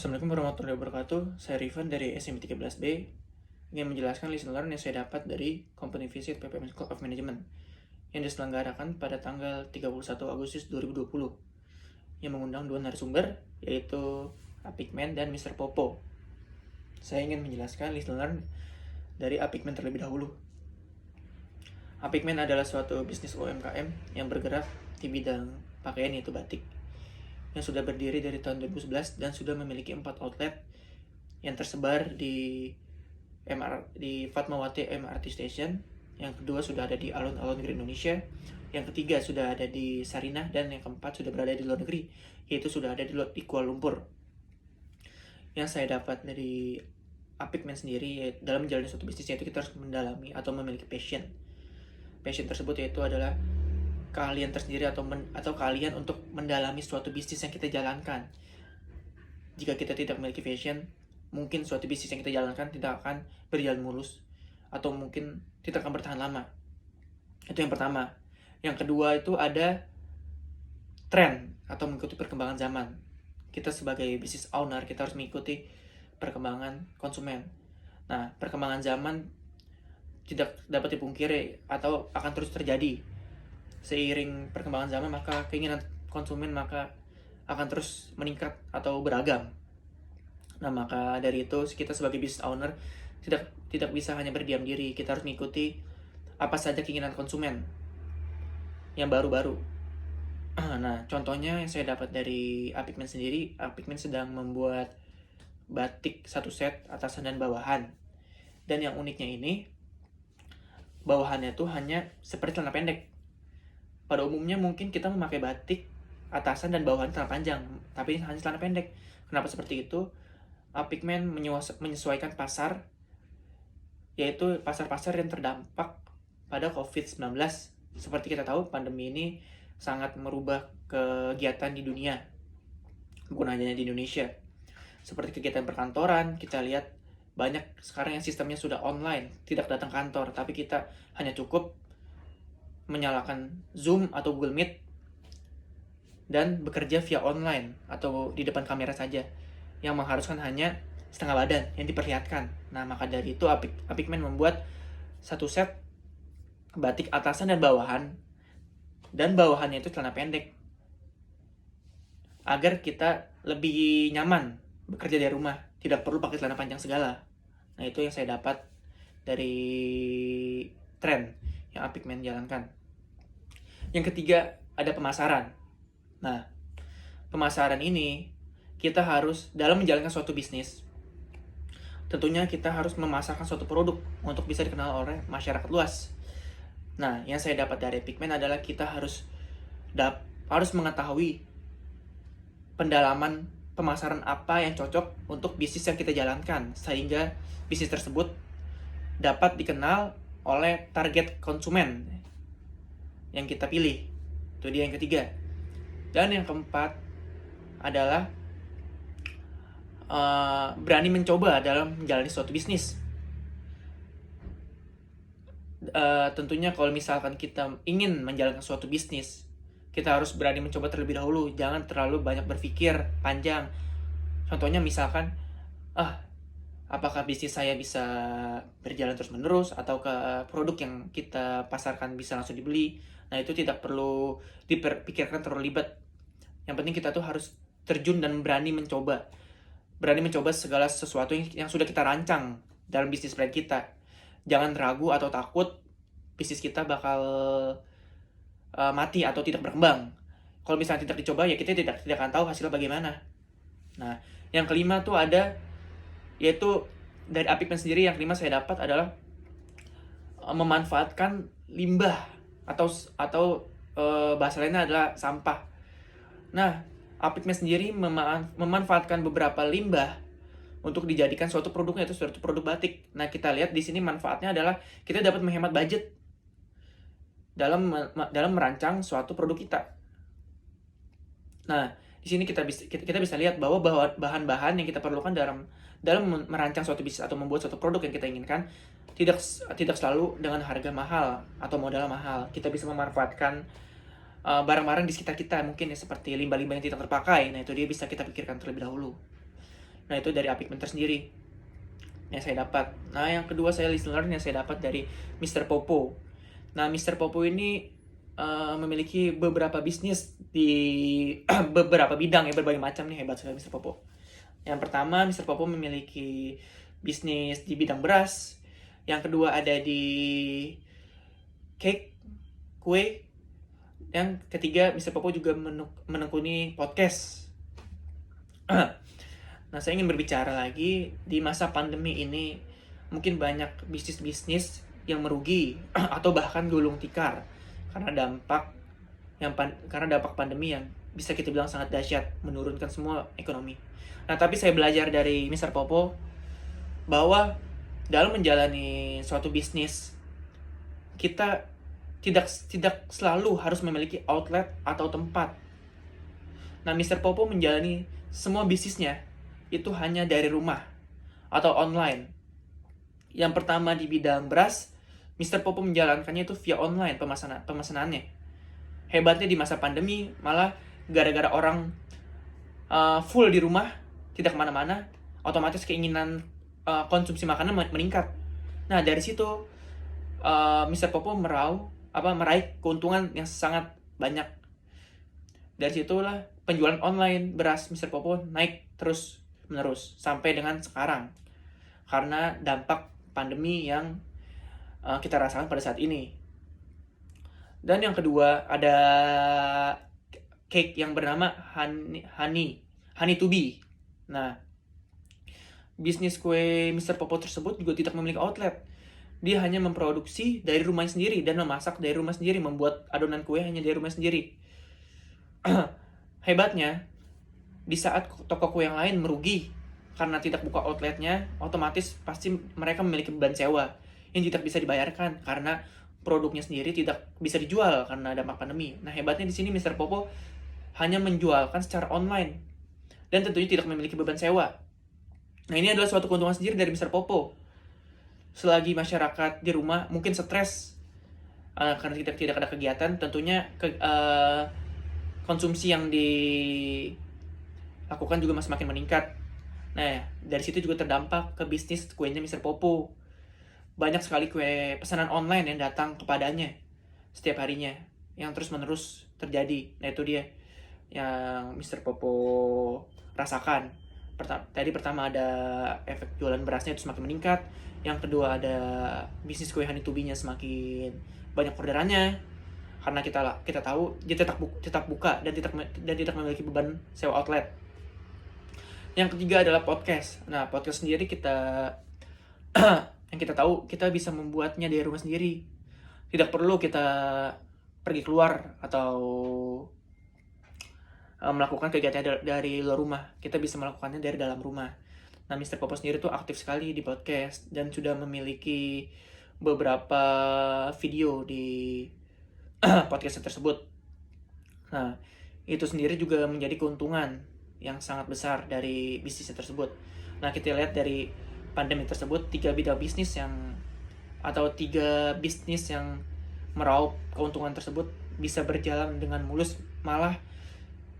Assalamualaikum warahmatullahi wabarakatuh. Saya Rifan dari SMP 13B ingin menjelaskan lesson learn yang saya dapat dari Company Visit PPM School of Management yang diselenggarakan pada tanggal 31 Agustus 2020 yang mengundang dua narasumber yaitu Apikmen dan Mr. Popo. Saya ingin menjelaskan lesson learn dari Apikmen terlebih dahulu. Apikmen adalah suatu bisnis UMKM yang bergerak di bidang pakaian yaitu batik, yang sudah berdiri dari tahun 2011 dan sudah memiliki 4 outlet yang tersebar di Fatmawati MRT Station. Yang kedua sudah ada di alun-alun negeri Indonesia. Yang ketiga sudah ada di Sarinah, dan yang keempat sudah berada di luar negeri, yaitu sudah ada di Kuala Lumpur. Yang saya dapat dari Apikmen sendiri dalam menjalani suatu bisnis, yaitu kita harus mendalami atau memiliki passion. Passion tersebut yaitu adalah keahlian tersendiri atau keahlian untuk mendalami suatu bisnis yang kita jalankan. Jika kita tidak memiliki passion, mungkin suatu bisnis yang kita jalankan tidak akan berjalan mulus atau mungkin tidak akan bertahan lama. Itu yang pertama. Yang kedua itu ada tren atau mengikuti perkembangan zaman. Kita sebagai business owner, kita harus mengikuti perkembangan konsumen. Nah, perkembangan zaman tidak dapat dipungkiri atau akan terus terjadi. Seiring perkembangan zaman, maka keinginan konsumen akan terus meningkat atau beragam. Nah, maka dari itu kita sebagai business owner tidak bisa hanya berdiam diri. Kita harus mengikuti apa saja keinginan konsumen yang baru-baru. Nah, contohnya yang saya dapat dari Apikmen sendiri, Apikmen sedang membuat batik satu set atasan dan bawahan. Dan yang uniknya ini, bawahannya tuh hanya seperti celana pendek. Pada umumnya mungkin kita memakai batik atasan dan bawahan celana panjang, tapi hanya celana pendek. Kenapa seperti itu? Apikmen menyesuaikan pasar, yaitu pasar-pasar yang terdampak pada COVID-19. Seperti kita tahu, pandemi ini sangat merubah kegiatan di dunia, bukan hanya di Indonesia. Seperti kegiatan perkantoran, kita lihat banyak sekarang yang sistemnya sudah online, tidak datang kantor, tapi kita hanya cukup menyalakan Zoom atau Google Meet dan bekerja via online atau di depan kamera saja, yang mengharuskan hanya setengah badan yang diperlihatkan. Nah, maka dari itu Apikmen membuat satu set batik atasan dan bawahannya itu celana pendek agar kita lebih nyaman bekerja dari rumah, tidak perlu pakai celana panjang segala. Nah, itu yang saya dapat dari tren yang Apikmen jalankan. Yang ketiga, ada pemasaran. Nah, pemasaran ini kita harus dalam menjalankan suatu bisnis, tentunya kita harus memasarkan suatu produk untuk bisa dikenal oleh masyarakat luas. Nah, yang saya dapat dari Apikmen adalah kita harus mengetahui pendalaman pemasaran apa yang cocok untuk bisnis yang kita jalankan, sehingga bisnis tersebut dapat dikenal oleh target konsumen yang kita pilih. Itu dia yang ketiga. Dan yang keempat adalah berani mencoba dalam menjalani suatu bisnis. Tentunya kalau misalkan kita ingin menjalankan suatu bisnis, kita harus berani mencoba terlebih dahulu. Jangan terlalu banyak berpikir panjang. Contohnya misalkan, apakah bisnis saya bisa berjalan terus-menerus, atau ke produk yang kita pasarkan bisa langsung dibeli. Nah, itu tidak perlu dipikirkan terlalu ribet. Yang penting kita tuh harus terjun dan berani mencoba. Berani mencoba segala sesuatu yang sudah kita rancang dalam bisnis plan kita. Jangan ragu atau takut bisnis kita bakal mati atau tidak berkembang. Kalau misalnya tidak dicoba, ya kita tidak akan tahu hasilnya bagaimana. Nah, yang kelima tuh ada, yaitu dari Apikmen sendiri, yang kelima saya dapat adalah memanfaatkan limbah atau bahasa lainnya adalah sampah. Nah, Apikmen sendiri memanfaatkan beberapa limbah untuk dijadikan suatu produknya, itu suatu produk batik. Nah, kita lihat di sini manfaatnya adalah kita dapat menghemat budget dalam merancang suatu produk kita. Nah, di sini kita bisa lihat bahwa bahan-bahan yang kita perlukan dalam merancang suatu bisnis atau membuat suatu produk yang kita inginkan tidak selalu dengan harga mahal atau modal mahal. Kita bisa memanfaatkan barang-barang di sekitar kita, mungkin ya seperti limbah-limbah yang tidak terpakai. Nah, itu dia bisa kita pikirkan terlebih dahulu. Nah, itu dari Apik Mentor sendiri yang saya dapat. Nah, yang kedua saya lesson learn yang saya dapat dari Mr. Popo. Nah, Mr. Popo ini memiliki beberapa bisnis di beberapa bidang ya, berbagai macam nih, hebat sekali Mr. Popo. Yang pertama, Mr. Popo memiliki bisnis di bidang beras. Yang kedua ada di cake, kue. Yang ketiga, Mr. Popo juga menekuni podcast. Nah, saya ingin berbicara lagi di masa pandemi ini, mungkin banyak bisnis-bisnis yang merugi atau bahkan gulung tikar karena dampak pandemi yang bisa kita bilang sangat dahsyat, menurunkan semua ekonomi. Nah, tapi saya belajar dari Mr. Popo bahwa dalam menjalani suatu bisnis, kita tidak selalu harus memiliki outlet atau tempat. Nah, Mr. Popo menjalani semua bisnisnya itu hanya dari rumah atau online. Yang pertama di bidang beras, Mr. Popo menjalankannya itu via online pemesanannya. Hebatnya di masa pandemi, malah gara-gara orang full di rumah, tidak kemana-mana, otomatis keinginan konsumsi makanan meningkat. Nah, dari situ Mr. Popo meraih keuntungan yang sangat banyak. Dari situlah penjualan online beras Mr. Popo naik terus menerus sampai dengan sekarang karena dampak pandemi yang kita rasakan pada saat ini. Dan yang kedua ada cake yang bernama Honey to Be. Nah, bisnis kue Mr. Popo tersebut juga tidak memiliki outlet. Dia hanya memproduksi dari rumahnya sendiri dan memasak dari rumah sendiri, membuat adonan kue hanya dari rumah sendiri. Hebatnya, di saat toko kue yang lain merugi karena tidak buka outletnya, otomatis pasti mereka memiliki beban sewa yang tidak bisa dibayarkan karena produknya sendiri tidak bisa dijual karena dampak pandemi. Nah, hebatnya di sini Mr. Popo hanya menjualkan secara online dan tentunya tidak memiliki beban sewa. Nah, ini adalah suatu keuntungan sendiri dari Mr. Popo. Selagi masyarakat di rumah mungkin stres karena tidak ada kegiatan, tentunya konsumsi yang dilakukan juga semakin meningkat. Nah, dari situ juga terdampak ke bisnis kuenya Mr. Popo. Banyak sekali kue pesanan online yang datang kepadanya setiap harinya, yang terus-menerus terjadi. Nah, itu dia yang Mr. Popo rasakan. Pertama ada efek jualan berasnya itu semakin meningkat. Yang kedua ada bisnis kue Honey to Be-nya semakin banyak orderannya karena kita tahu dia tetap buka dan tidak memiliki beban sewa outlet. Yang ketiga adalah podcast. Nah, podcast sendiri yang kita tahu kita bisa membuatnya dari rumah sendiri. Tidak perlu kita pergi keluar atau melakukan kegiatan dari luar rumah. Kita bisa melakukannya dari dalam rumah. Nah, Mr. Popo sendiri tuh aktif sekali di podcast dan sudah memiliki beberapa video di podcast tersebut. Nah, itu sendiri juga menjadi keuntungan yang sangat besar dari bisnis tersebut. Nah, kita lihat dari pandemi tersebut, 3 bisnis yang meraup keuntungan tersebut bisa berjalan dengan mulus, malah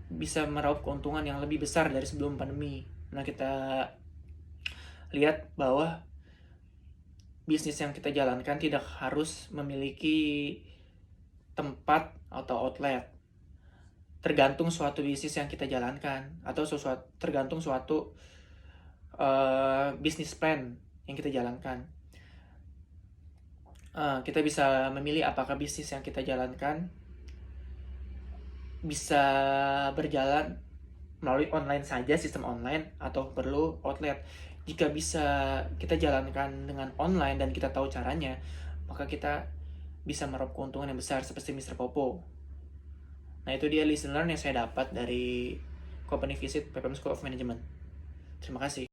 bisa meraup keuntungan yang lebih besar dari sebelum pandemi. Nah, kita lihat bahwa bisnis yang kita jalankan tidak harus memiliki tempat atau outlet. Tergantung suatu bisnis yang kita jalankan atau tergantung suatu bisnis plan yang kita jalankan. Kita bisa memilih apakah bisnis yang kita jalankan bisa berjalan melalui online saja, sistem online, atau perlu outlet. Jika bisa kita jalankan dengan online dan kita tahu caranya, maka kita bisa meraup keuntungan yang besar seperti Mr. Popo. Nah, itu dia lesson learn yang saya dapat dari Company Visit PPM School of Management. Terima kasih.